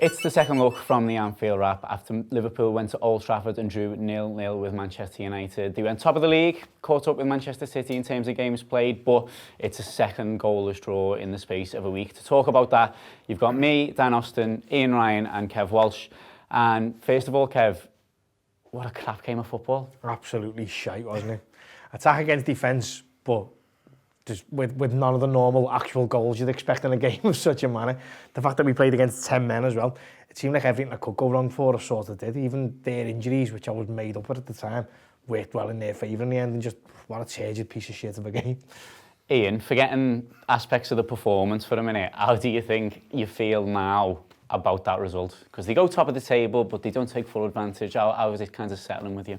It's the second look from the Anfield wrap after Liverpool went to Old Trafford and drew 0-0 with Manchester United. They went top of the league, caught up with Manchester City in terms of games played, but it's a second goalless draw in the space of a week. To talk about that, you've got me, Dan Austin, Ian Ryan and Kev Walsh. And first of all, Kev, what a crap game of football. Absolutely shite, wasn't it? Attack against defence, but just with none of the normal actual goals you'd expect in a game of such a manner. The fact that we played against 10 men as well, it seemed like everything that could go wrong for us sort of did. Even their injuries, which I was made up with at the time, worked well in their favour in the end, and just what a turgid piece of shit of a game. Ian, forgetting aspects of the performance for a minute, how do you think you feel now about that result? Because they go top of the table, but they don't take full advantage. How is it kind of settling with you?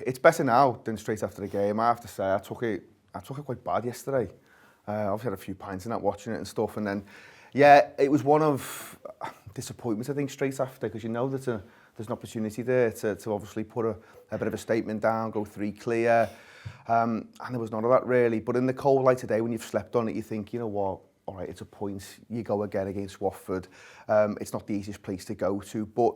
It's better now than straight after the game. I have to say, I took it quite bad yesterday. Obviously had a few pints in that, watching it and stuff, and then, yeah, it was one of disappointments, I think, straight after, because you know that there's an opportunity there to obviously put a bit of a statement down, go 3 clear, and there was none of that really. But in the cold light today, when you've slept on it, you think, you know what, all right, it's a point, you go again against Watford. It's not the easiest place to go to, but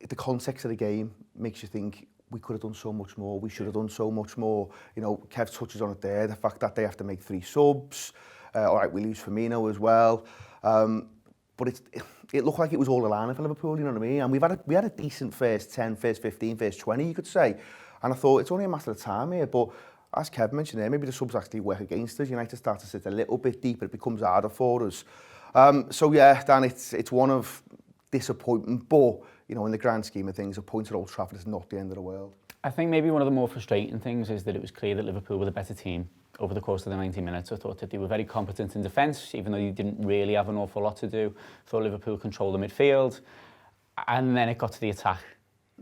the context of the game makes you think, we could have done so much more, we should have done so much more. You know, Kev touches on it there, the fact that they have to make 3 subs. All right, we lose Firmino as well. But it looked like it was all aligned for Liverpool, you know what I mean? And we had a decent first 10, first 15, first 20, you could say. And I thought, it's only a matter of time here. But as Kev mentioned there, maybe the subs actually work against us. United start to sit a little bit deeper, it becomes harder for us. So yeah, Dan, it's one of disappointment, but you know, in the grand scheme of things, a point at Old Trafford is not the end of the world. I think maybe one of the more frustrating things is that it was clear that Liverpool were the better team over the course of the 90 minutes. I thought that they were very competent in defence, even though they didn't really have an awful lot to do. I thought Liverpool controlled the midfield, and then it got to the attack,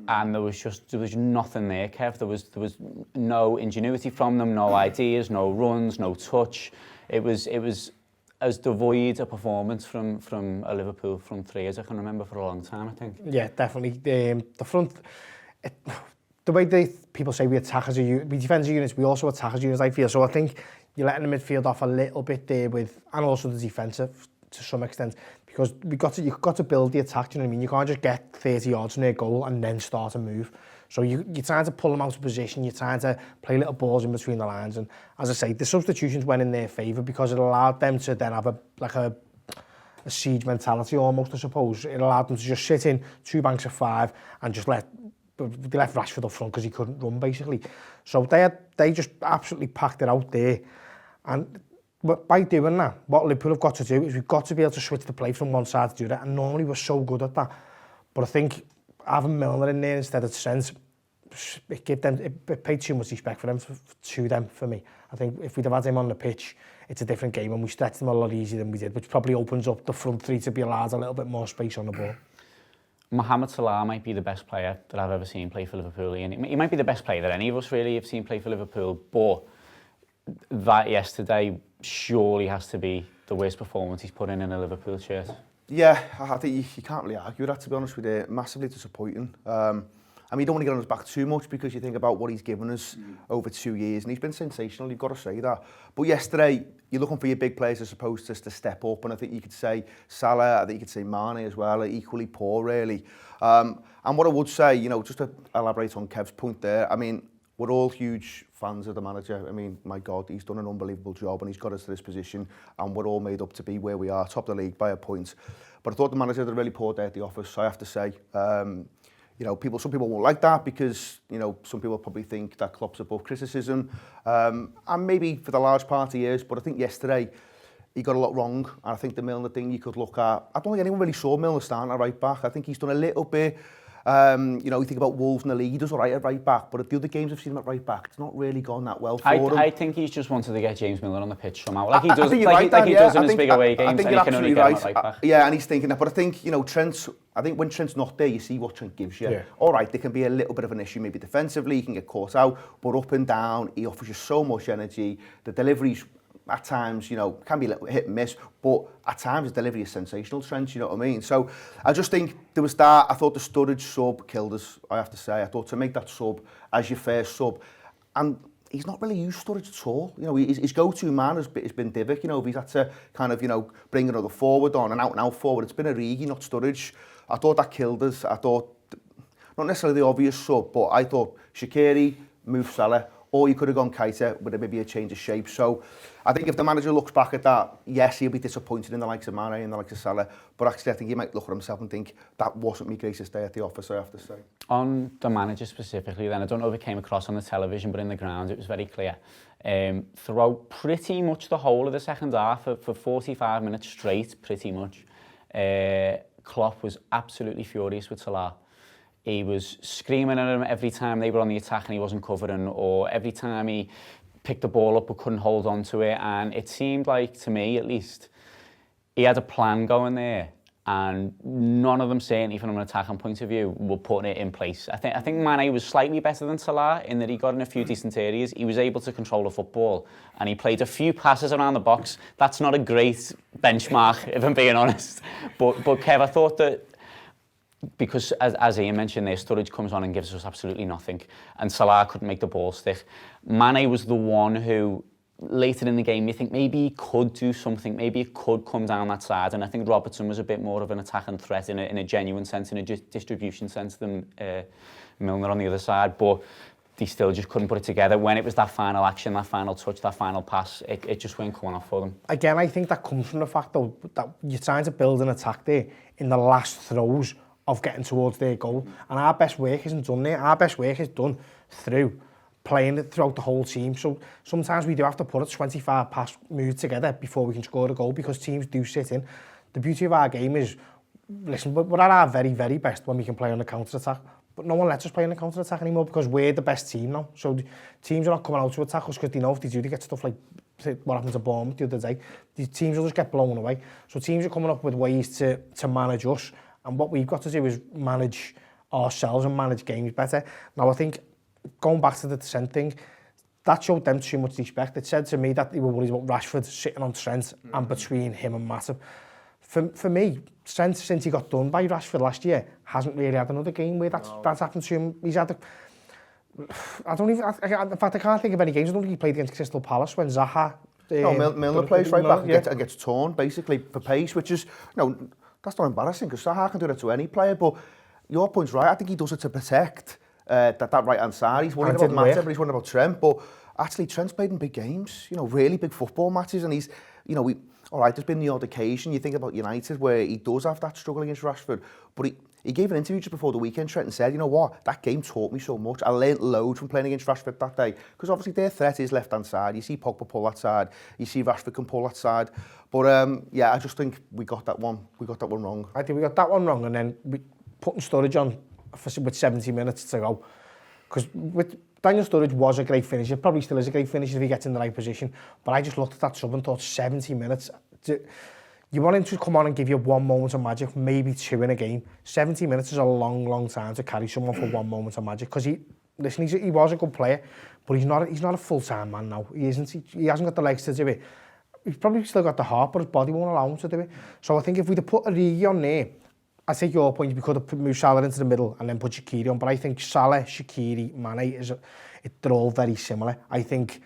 and there was nothing there, Kev. There was no ingenuity from them, no ideas, no runs, no touch. It was as devoid a performance from a Liverpool front three as I can remember for a long time, I think. Yeah, definitely. The front, the way people say we attack as a unit, we defend as a unit, we also attack as units, I feel. So I think you're letting the midfield off a little bit there and also the defensive to some extent, because you've got to build the attack, do you know what I mean? You can't just get 30 yards near goal and then start to move. So you're trying to pull them out of position, you're trying to play little balls in between the lines, and as I say, the substitutions went in their favour because it allowed them to then have a siege mentality almost, I suppose. It allowed them to just sit in 2 banks of 5 and just they left Rashford up front because he couldn't run, basically. So they just absolutely packed it out there. And by doing that, what Liverpool have got to do is we've got to be able to switch the play from one side to do that, and normally we're so good at that. But I think having Milner in there instead of Trent, it paid too much respect for them for me. I think if we'd have had him on the pitch, it's a different game, and we stretched him a lot easier than we did, which probably opens up the front three to be allowed a little bit more space on the ball. Mohamed Salah might be the best player that I've ever seen play for Liverpool, and he might be the best player that any of us really have seen play for Liverpool, but that yesterday surely has to be the worst performance he's put in a Liverpool shirt. Yeah, I think you can't really argue with that, to be honest with you. Massively disappointing. I mean, you don't want to get on his back too much because you think about what he's given us over 2 years, and he's been sensational, you've got to say that. But yesterday, you're looking for your big players, I suppose, to step up, and I think you could say Salah, I think you could say Mane as well, are equally poor, really. And what I would say, you know, just to elaborate on Kev's point there, I mean, we're all huge fans of the manager. I mean, my God, he's done an unbelievable job and he's got us to this position, and we're all made up to be where we are, top of the league by a point. But I thought the manager did a really poor day at the office, I have to say. You know, some people won't like that because, you know, some people probably think that Klopp's above criticism. And maybe for the large part he is, but I think yesterday he got a lot wrong. And I think the Milner thing you could look at, I don't think anyone really saw Milner starting at right back. I think he's done a little bit. You know, you think about Wolves in the league, he does all right at right back, but at the other games I've seen him at right back, it's not really gone that well for him. I think he's just wanted to get James Milner on the pitch somehow, like he does, like he does in his big away games, and he can only get him at right back. Yeah, and he's thinking that, but I think, you know, I think when Trent's not there, you see what Trent gives you. Yeah. All right, there can be a little bit of an issue, maybe defensively, he can get caught out, but up and down, he offers you so much energy, the delivery's at times, you know, can be a little hit and miss, but at times the delivery is sensational, Trent, you know what I mean? So I just think there was that. I thought the Sturridge sub killed us, I have to say. I thought to make that sub as your first sub, and he's not really used Sturridge at all. You know, his go-to man has been Divock. You know, he's had to kind of, you know, bring another forward on, and out forward. It's been Origi, not Sturridge. I thought that killed us. I thought, not necessarily the obvious sub, but I thought Shaqiri, move Salah, or you could have gone Keita with maybe a change of shape. So I think if the manager looks back at that, yes, he'll be disappointed in the likes of Mane and the likes of Salah, but actually I think he might look at himself and think, that wasn't my greatest day at the office, I have to say. On the manager specifically then, I don't know if it came across on the television, but in the ground it was very clear. Throughout pretty much the whole of the second half, for 45 minutes straight, pretty much, Klopp was absolutely furious with Salah. He was screaming at him every time they were on the attack and he wasn't covering, or every time he picked the ball up but couldn't hold on to it. And it seemed like, to me at least, he had a plan going there, and none of them, certainly from an attacking point of view, were putting it in place. I think Mane was slightly better than Salah in that he got in a few decent areas. He was able to control the football and he played a few passes around the box. That's not a great benchmark, if I'm being honest. But Kev, I thought that, because as Ian mentioned there, Sturridge comes on and gives us absolutely nothing, and Salah couldn't make the ball stick. Mane was the one who, later in the game, you think maybe he could do something, maybe he could come down that side, and I think Robertson was a bit more of an attacking threat in a genuine sense, in a distribution sense than Milner on the other side, but they still just couldn't put it together. When it was that final action, that final touch, that final pass, it just weren't coming off for them. Again, I think that comes from the fact, though, that you're trying to build an attack there in the last throws of getting towards their goal, and our best work isn't done there. Our best work is done through playing it throughout the whole team. So sometimes we do have to put a 25 pass move together before we can score a goal, because teams do sit in. The beauty of our game is, listen, we're at our very, very best when we can play on the counter-attack, but no one lets us play on the counter-attack anymore because we're the best team now. So teams are not coming out to attack us because they know if they do, they get stuff like what happened to Bournemouth the other day. The teams will just get blown away. So teams are coming up with ways to manage us, and what we've got to do is manage ourselves and manage games better. Now, I think, going back to the Trent thing, that showed them too much respect. It said to me that they were worried about Rashford sitting on Trent and between him and Matip. For me, Trent, since he got done by Rashford last year, hasn't really had another game where that's happened to him. He's had in fact, I can't think of any games. I don't think he played against Crystal Palace when Zaha... Milner plays right back and gets torn, basically, for pace, which is, that's not embarrassing, because Zaha can do that to any player, but your point's right. I think he does it to protect that right-hand side. He's worried about Matip, he's worried about Trent, but actually Trent's played in big games, really big football matches, and he's, all right, there's been the odd occasion, you think about United, where he does have that struggle against Rashford, but he gave an interview just before the weekend, Trent, and said, you know what, that game taught me so much. I learnt loads from playing against Rashford that day, because obviously their threat is left-hand side. You see Pogba pull that side, you see Rashford can pull that side, but I just think we got that one wrong. I think we got that one wrong, and then we putting Sturridge on with 70 minutes to go, because with Daniel Sturridge was a great finisher, probably still is a great finisher if he gets in the right position, but I just looked at that sub and thought 70 minutes. You want him to come on and give you one moment of magic, maybe two in a game. 70 minutes is a long, long time to carry someone for one moment of magic, because he was a good player, but he's not a full-time man now. He isn't. He hasn't got the legs to do it. He's probably still got the heart, but his body won't allow him to do it. So I think if we'd have put Origi on there, I take your point, we could have moved Salah into the middle and then put Shaqiri on, but I think Salah, Shaqiri, Mane, they're all very similar. I think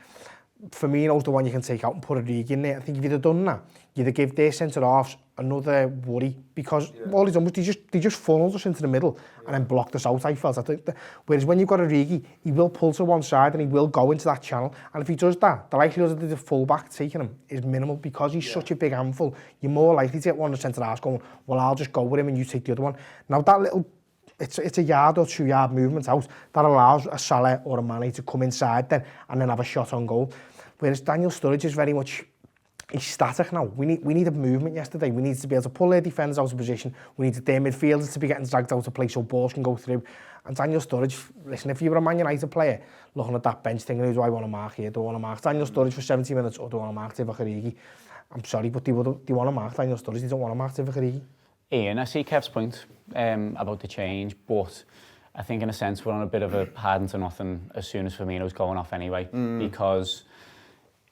Firmino's the one you can take out and put Origi in there. I think if you'd have done that, you'd have given their centre-halves another worry, because all he's done was they just funneled us into the middle and then blocked us out, I felt. Whereas when you've got Origi, he will pull to one side and he will go into that channel, and if he does that, the likelihood of the full-back taking him is minimal, because he's such a big handful. You're more likely to get one of the centre-halves going, well, I'll just go with him and you take the other one. Now, that little... It's a yard or 2 yard movement out that allows a Salah or a Mane to come inside then and then have a shot on goal. Whereas Daniel Sturridge is very much, he's static now. We need a movement yesterday. We need to be able to pull their defenders out of position. We need their midfielders to be getting dragged out of play so balls can go through. And Daniel Sturridge, listen, if you were a Man United player looking at that bench thinking, who do I want to mark here? Do I want to mark Daniel Sturridge for 70 minutes, or do I want to mark Divock Origi? I'm sorry, but they want to mark Daniel Sturridge. They don't want to mark Divock Origi. Ian, I see Kev's point about the change, but I think in a sense we're on a bit of a hardened to nothing as soon as Firmino's going off anyway, because,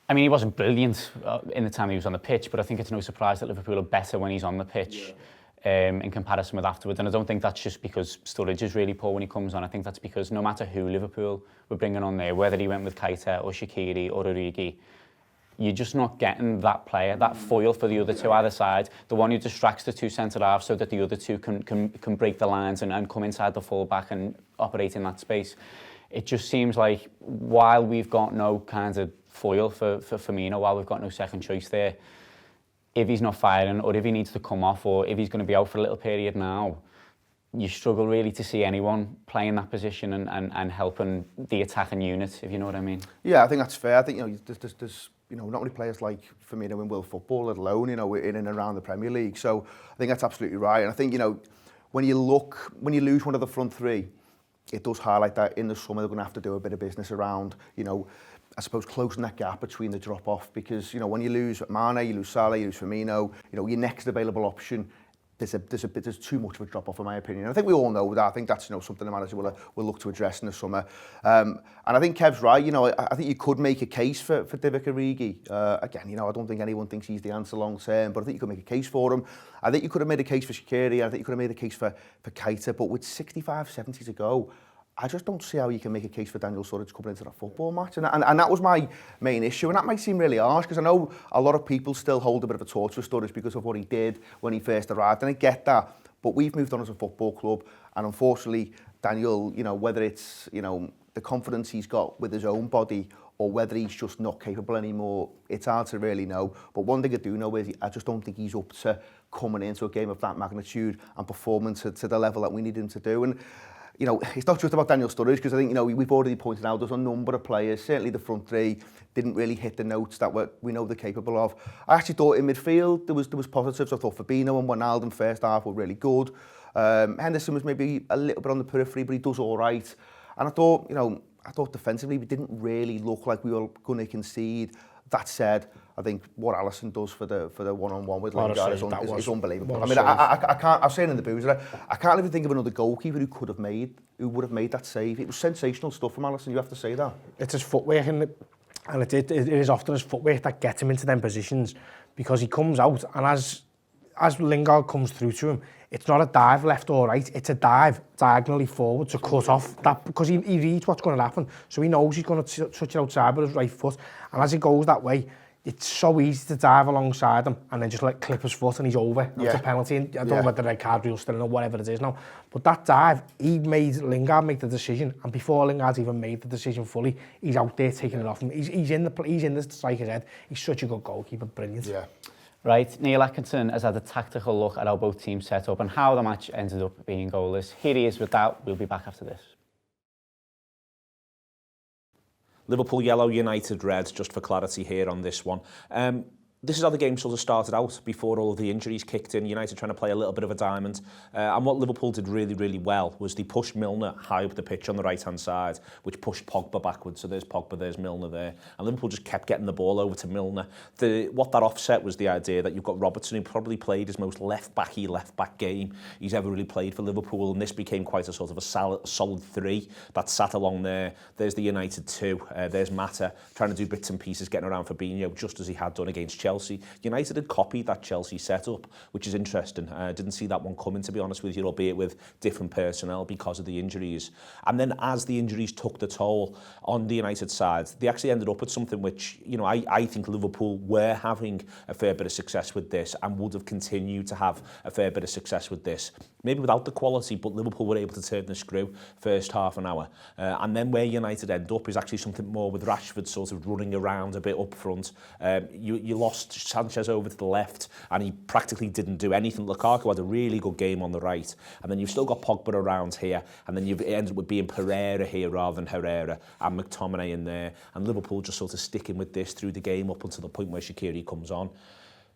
I mean, he wasn't brilliant in the time he was on the pitch, but I think it's no surprise that Liverpool are better when he's on the pitch. in comparison with afterwards. And I don't think that's just because Sturridge is really poor when he comes on. I think that's because no matter who Liverpool were bringing on there, whether he went with Keita or Shaqiri or Origi, you're just not getting that player, that foil for the other two either side, the one who distracts the two centre-halves so that the other two can break the lines and come inside the full-back and operate in that space. It just seems like while we've got no kind of foil for Firmino, while we've got no second choice there, if he's not firing or if he needs to come off or if he's going to be out for a little period now, you struggle really to see anyone playing that position and helping the attacking unit, if you know what I mean. Yeah, I think that's fair. I think, there's not many players like Firmino in world football, let alone, in and around the Premier League. So I think that's absolutely right. And I think, when you lose one of the front three, it does highlight that in the summer they're going to have to do a bit of business around, I suppose, closing that gap between the drop-off. Because, when you lose Mane, you lose Salah, you lose Firmino, your next available option, there's too much of a drop-off, in my opinion. And I think we all know that. I think that's something the manager will look to address in the summer. And I think Kev's right. I think you could make a case for Divock Origi. Again, I don't think anyone thinks he's the answer long term, but I think you could make a case for him. I think you could have made a case for Shaqiri. I think you could have made a case for Keita. But with 65, 70 to go, I just don't see how you can make a case for Daniel Sturridge coming into that football match. And that was my main issue. And that might seem really harsh, because I know a lot of people still hold a bit of a torch for Sturridge because of what he did when he first arrived. And I get that. But we've moved on as a football club. And unfortunately, Daniel, whether it's, the confidence he's got with his own body or whether he's just not capable anymore, it's hard to really know. But one thing I do know is I just don't think he's up to coming into a game of that magnitude and performing to the level that we need him to do. And it's not just about Daniel Sturridge, because I think, we've already pointed out there's a number of players, certainly the front three, didn't really hit the notes that we know they're capable of. I actually thought in midfield there was positives. I thought Fabinho and Wijnaldum first half were really good. Henderson was maybe a little bit on the periphery, but he does all right. And I thought defensively we didn't really look like we were going to concede. That said, I think what Alisson does for the one-on-one with Lingard is unbelievable. I mean, I can't. I was saying in the booze, I can't even think of another goalkeeper who would have made that save. It was sensational stuff from Alisson. You have to say that. It's his footwork, and it is often his footwork that gets him into them positions, because he comes out and as Lingard comes through to him, it's not a dive left or right, it's a dive diagonally forward to cut off that, because he reads what's going to happen, so he knows he's going to touch it outside with his right foot, and as he goes that way, it's so easy to dive alongside him and then just clip his foot and he's over. It's a penalty. And I don't know whether the red card rule's still in or whatever it is now. But that dive, he made Lingard make the decision, and before Lingard's even made the decision fully, he's out there taking it off him. He's in the striker's head. He's such a good goalkeeper, brilliant. Yeah. Right, Neil Atkinson has had a tactical look at how both teams set up and how the match ended up being goalless. Here he is with that. We'll be back after this. Liverpool yellow, United red, just for clarity here on this one. This is how the game sort of started out before all of the injuries kicked in. United trying to play a little bit of a diamond. And what Liverpool did really, really well was they pushed Milner high up the pitch on the right-hand side, which pushed Pogba backwards. So there's Pogba, there's Milner there. And Liverpool just kept getting the ball over to Milner. What that offset was the idea that you've got Robertson, who probably played his most left-back game he's ever really played for Liverpool. And this became quite a sort of a solid three that sat along there. There's the United two. There's Mata trying to do bits and pieces, getting around Fabinho, just as he had done against Chelsea. United had copied that Chelsea setup, which is interesting. Didn't see that one coming, to be honest with you, albeit with different personnel because of the injuries. And then as the injuries took the toll on the United side, they actually ended up with something which, I think Liverpool were having a fair bit of success with this and would have continued to have a fair bit of success with this. Maybe without the quality, but Liverpool were able to turn the screw first half an hour. And then where United end up is actually something more with Rashford sort of running around a bit up front. You lost Sanchez over to the left and he practically didn't do anything. Lukaku had a really good game on the right, and then you've still got Pogba around here, and then you've ended up with being Pereira here rather than Herrera, and McTominay in there, and Liverpool just sort of sticking with this through the game up until the point where Shaqiri comes on.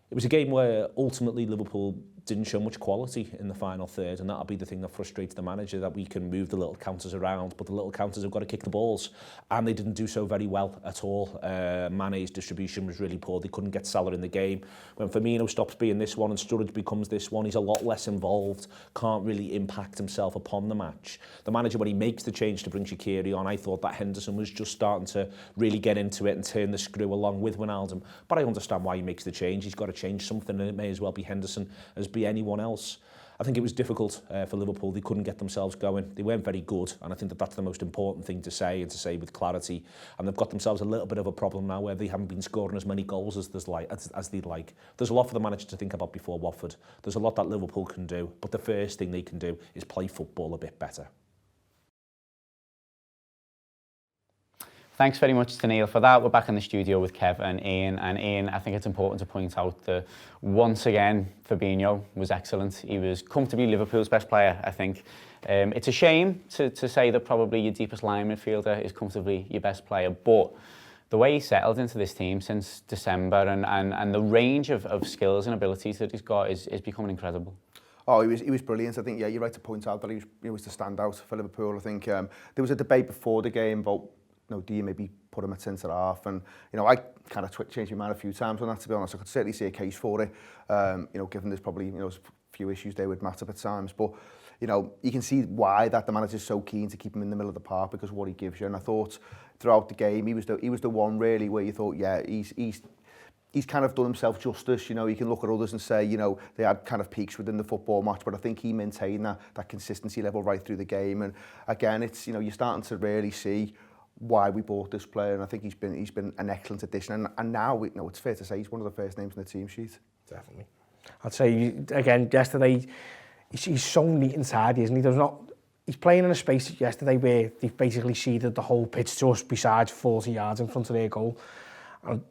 It was a game where ultimately Liverpool didn't show much quality in the final third, and that'll be the thing that frustrates the manager, that we can move the little counters around, but the little counters have got to kick the balls, and they didn't do so very well at all. Mane's distribution was really poor. They couldn't get Salah in the game. When Firmino stops being this one and Sturridge becomes this one, he's a lot less involved, can't really impact himself upon the match. The manager, when he makes the change to bring Shaqiri on, I thought that Henderson was just starting to really get into it and turn the screw along with Wijnaldum, but I understand why he makes the change. He's got to change something, and it may as well be Henderson as be anyone else. I think it was difficult for Liverpool. They couldn't get themselves going. They weren't very good, and I think that that's the most important thing to say, and to say with clarity. And they've got themselves a little bit of a problem now where they haven't been scoring as many goals as they'd like. There's a lot for the manager to think about before Watford. There's a lot that Liverpool can do, but the first thing they can do is play football a bit better. Thanks very much to Neil for that. We're back in the studio with Kev and Ian. And Ian, I think it's important to point out that once again, Fabinho was excellent. He was comfortably Liverpool's best player, I think. It's a shame to say that probably your deepest line midfielder is comfortably your best player, but the way he settled into this team since December and the range of skills and abilities that he's got is becoming incredible. Oh, he was brilliant. I think, yeah, you're right to point out that he was the standout for Liverpool. I think there was a debate before the game about, do you maybe put him at centre half? And, I kind of changed my mind a few times on that, to be honest. I could certainly see a case for it, given there's probably, a few issues there with Matip at times. But, you can see why that the manager's so keen to keep him in the middle of the park because of what he gives you. And I thought throughout the game, he was the one really where you thought, yeah, he's kind of done himself justice. You can look at others and say, they had kind of peaks within the football match, but I think he maintained that consistency level right through the game. And again, it's, you're starting to really see why we bought this player, and I think he's been an excellent addition. And now, it's fair to say he's one of the first names in the team sheet. Definitely. I'd say, again, yesterday, he's so neat inside, isn't he? He's playing in a space yesterday where they've basically seeded the whole pitch to us besides 40 yards in front of their goal. And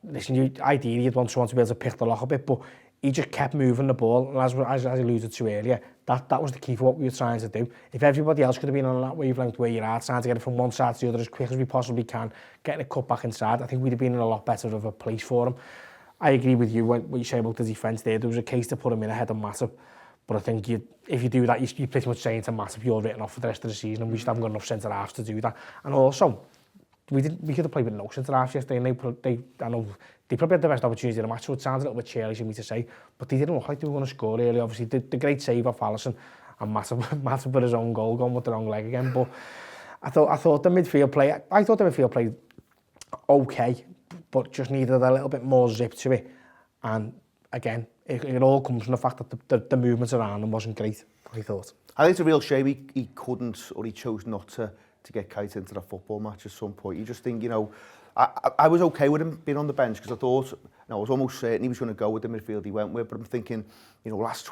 listen, ideally you'd want someone to be able to pick the lock a bit, but he just kept moving the ball, and as I alluded to earlier, that was the key for what we were trying to do. If everybody else could have been on that wavelength where you are, trying to get it from one side to the other as quick as we possibly can, getting it cut back inside, I think we'd have been in a lot better of a place for him. I agree with you what you say about the defence there. There was a case to put him in ahead of Matip, but I think if you do that, you're pretty much saying to Matip, you're written off for the rest of the season, and we just haven't got enough centre-halves to do that. And also, we could have played with no centre-halves yesterday, and I know they probably had the best opportunity in the match, so it sounds a little bit churlish of me to say, but they didn't look like they were going to score early. Obviously, the great save off Alisson, and Matip with his own goal, going with the wrong leg again. But I thought the midfield play okay, but just needed a little bit more zip to it. And again, it all comes from the fact that the movements around him wasn't great, I thought. I think it's a real shame he couldn't, or he chose not to get Kite into the football match at some point. You just think, I was okay with him being on the bench because I thought, I was almost certain he was going to go with the midfield he went with, but I'm thinking, last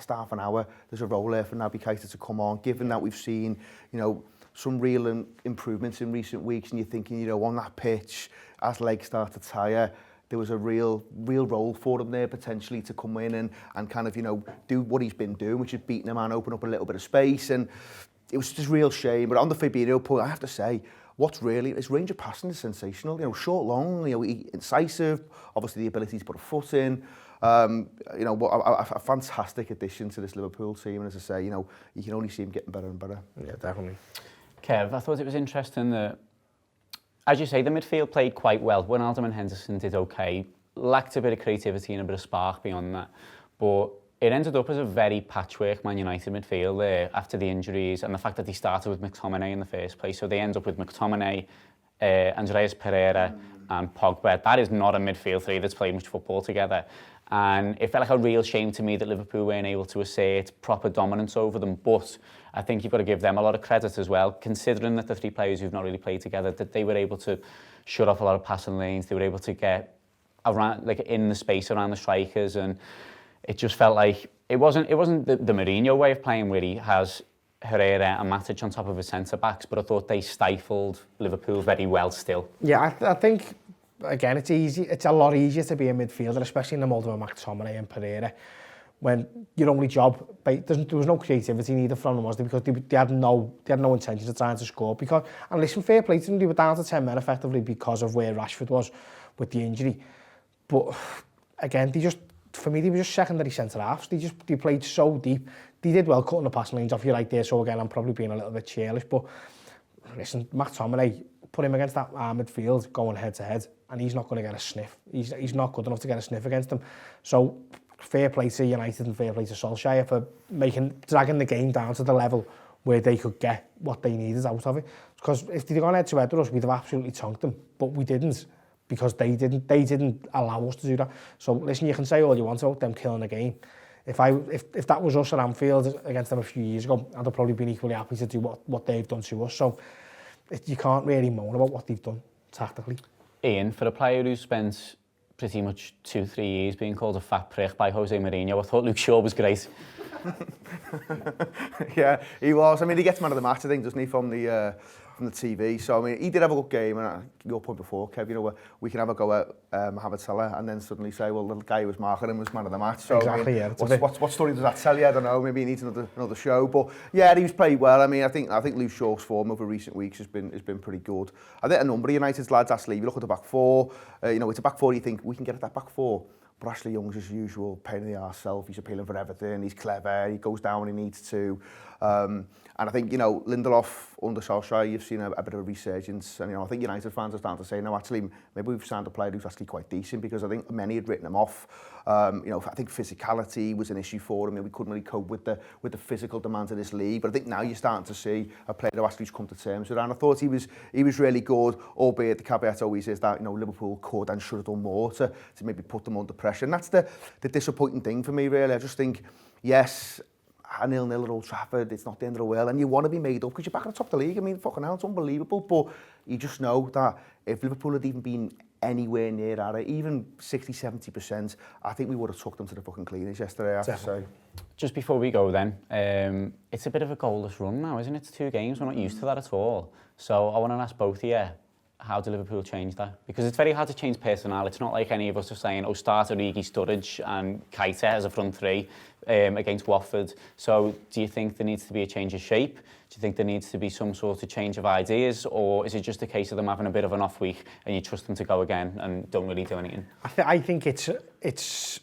half an hour, there's a role there for Naby Keita to come on, given that we've seen, some real improvements in recent weeks, and you're thinking, on that pitch, as legs start to tire, there was a real role for him there potentially to come in and kind of, do what he's been doing, which is beating a man, open up a little bit of space, and it was just a real shame. But on the Fabinho point, I have to say, his range of passing is sensational. Short, long, incisive. Obviously, the ability to put a foot in. A fantastic addition to this Liverpool team. And as I say, you can only see him getting better and better. Yeah, definitely. Kev, I thought it was interesting that, as you say, the midfield played quite well. Wijnaldum and Henderson did okay. Lacked a bit of creativity and a bit of spark beyond that. But it ended up as a very patchwork Man United midfield there after the injuries and the fact that they started with McTominay in the first place. So they end up with McTominay, Andreas Pereira and Pogba. That is not a midfield three that's played much football together. And it felt like a real shame to me that Liverpool weren't able to assert proper dominance over them. But I think you've got to give them a lot of credit as well, considering that the three players who've not really played together, that they were able to shut off a lot of passing lanes. They were able to get around, in the space around the strikers, and it just felt like it wasn't the Mourinho way of playing where he has Herrera and Matic on top of his centre-backs, but I thought they stifled Liverpool very well still. Yeah, I think, again, it's a lot easier to be a midfielder, especially in the mould of McTominay and Pereira, when your only job, there was no creativity neither from them, was there? Because they had no intention of trying to score. And listen, fair play to them, they were down to 10 men effectively because of where Rashford was with the injury. But again, for me, they were just secondary centre-halves. They played so deep. They did well cutting the passing lanes off, you're right there. So again, I'm probably being a little bit churlish. But listen, McTominay, put him against that midfield going head-to-head, and he's not going to get a sniff. He's not good enough to get a sniff against them. So fair play to United and fair play to Solskjaer for dragging the game down to the level where they could get what they needed out of it. Because if they'd gone head-to-head with us, we'd have absolutely tonked them. But we didn't. Because they didn't allow us to do that. So listen, you can say all you want about them killing the game. If that was us at Anfield against them a few years ago, I'd have probably been equally happy to do what they've done to us. So you can't really moan about what they've done tactically. Ian, for a player who spent pretty much 2-3 years being called a fat prick by Jose Mourinho, I thought Luke Shaw was great. Yeah, he was. I mean, he gets man of the match, I think, doesn't he, from the TV. So, I mean, he did have a good game. And your point before, Kev, you know, we can have a go at Mohamed Salah and then suddenly say, well, the guy who was marking him was man of the match. So, exactly, I mean, yeah. What story does that tell you? I don't know. Maybe he needs another show. But yeah, he was played well. I mean, I think Luke Shaw's form over recent weeks has been pretty good. I think a number of United's lads actually, if you look at the back four, you know, it's a back four you think we can get at that back four. But Ashley Young's as usual, pain in the arse self. He's appealing for everything. He's clever. He goes down when he needs to. And I think, you know, Lindelof under Solskjaer, you've seen a bit of a resurgence. And, you know, I think United fans are starting to say, no, actually, maybe we've signed a player who's actually quite decent, because I think many had written him off. You know, I think physicality was an issue for him. We couldn't really cope with the physical demands of this league. But I think now you're starting to see a player who actually come to terms with it. And I thought he was really good, albeit the caveat always is that, you know, Liverpool could and should have done more to maybe put them under pressure. And that's the disappointing thing for me, really. I just think, yes, a 0-0 at Old Trafford, it's not the end of the world, and you want to be made up because you're back at the top of the league. I mean, fucking hell, it's unbelievable, but you just know that if Liverpool had even been anywhere near at it, even 60-70%, I think we would have took them to the fucking cleaners yesterday, I have to say. Just before we go then, it's a bit of a goalless run now, isn't it? It's 2 games, we're not used to that at all. So I want to ask both of you, how do Liverpool change that? Because it's very hard to change personnel. It's not like any of us are saying, oh, start Origi, Sturridge and Keita as a front three against Watford. So do you think there needs to be a change of shape? Do you think there needs to be some sort of change of ideas? Or is it just a case of them having a bit of an off week and you trust them to go again and don't really do anything? I think it's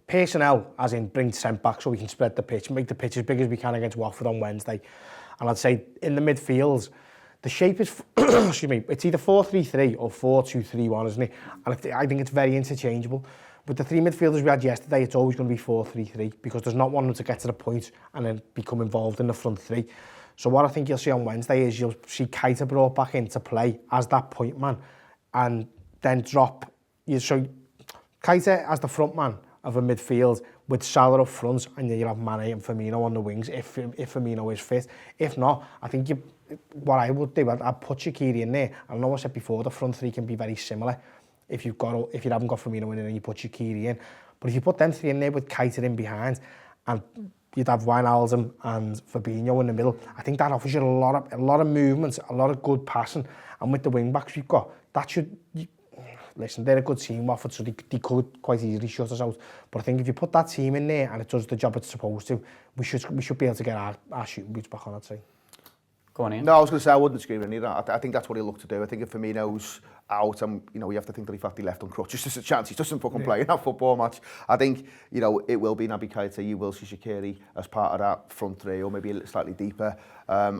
personnel, as in bring centre back so we can spread the pitch, make the pitch as big as we can against Watford on Wednesday. And I'd say in the midfield, the shape is, excuse me, it's either 4-3-3 or 4-2-3-1, isn't it? And I think it's very interchangeable. With the 3 midfielders we had yesterday, it's always going to be 4-3-3 because there's not one of them to get to the point and then become involved in the front 3. So what I think you'll see on Wednesday is you'll see Keita brought back into play as that point man and then drop. So Keita as the front man of a midfield with Salah up front, and you'll have Mane and Firmino on the wings if Firmino is fit. If not, I think what I would do, I'd put Shaqiri in there. I know I said before, the front 3 can be very similar if you haven't got Firmino in and you put Shaqiri in. But if you put them 3 in there with Keita in behind, and you'd have Wijnaldum and Fabinho in the middle, I think that offers you a lot of movements, a lot of good passing. And with the wing backs we've got, that should... Listen, they're a good team, Watford, so they could quite easily shut us out. But I think if you put that team in there and it does the job it's supposed to, we should be able to get our shooting boots back on, I'd say. Go on, Ian. No, I was going to say I wouldn't scream in either. I think that's what he'll look to do. I think if Firmino's out, and you know, you have to think that if he left on crutches, there's a chance he doesn't fucking play in that football match. I think, you know, it will be Naby Keita, you will see Shaqiri as part of that front 3, or maybe a little slightly deeper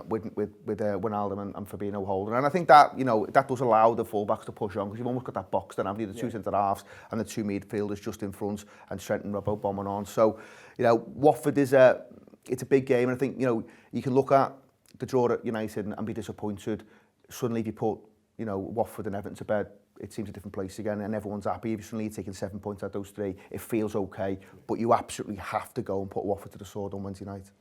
with Wijnaldum and Fabinho holding. And I think that, you know, that does allow the fullbacks to push on because you've almost got that box then, haven't you? The 2 centre halves and the 2 midfielders just in front, and Trent and Robbo bombing on. So, you know, Watford it's a big game, and I think, you know, you can look at the draw at United and be disappointed. Suddenly, if you put, you know, Watford and Everton to bed, it seems a different place again, and everyone's happy. If suddenly you're taking 7 points out of those 3, it feels okay, but you absolutely have to go and put Watford to the sword on Wednesday night.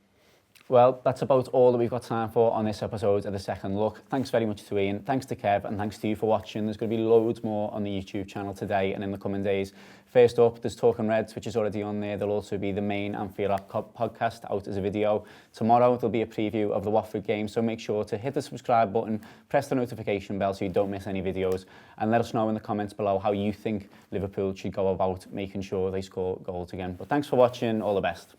Well, that's about all that we've got time for on this episode of The Second Look. Thanks very much to Ian, thanks to Kev, and thanks to you for watching. There's going to be loads more on the YouTube channel today and in the coming days. First up, there's Talking Reds, which is already on there. There'll also be the main Anfield app podcast out as a video. Tomorrow, there'll be a preview of the Watford game, so make sure to hit the subscribe button, press the notification bell so you don't miss any videos, and let us know in the comments below how you think Liverpool should go about making sure they score goals again. But thanks for watching, all the best.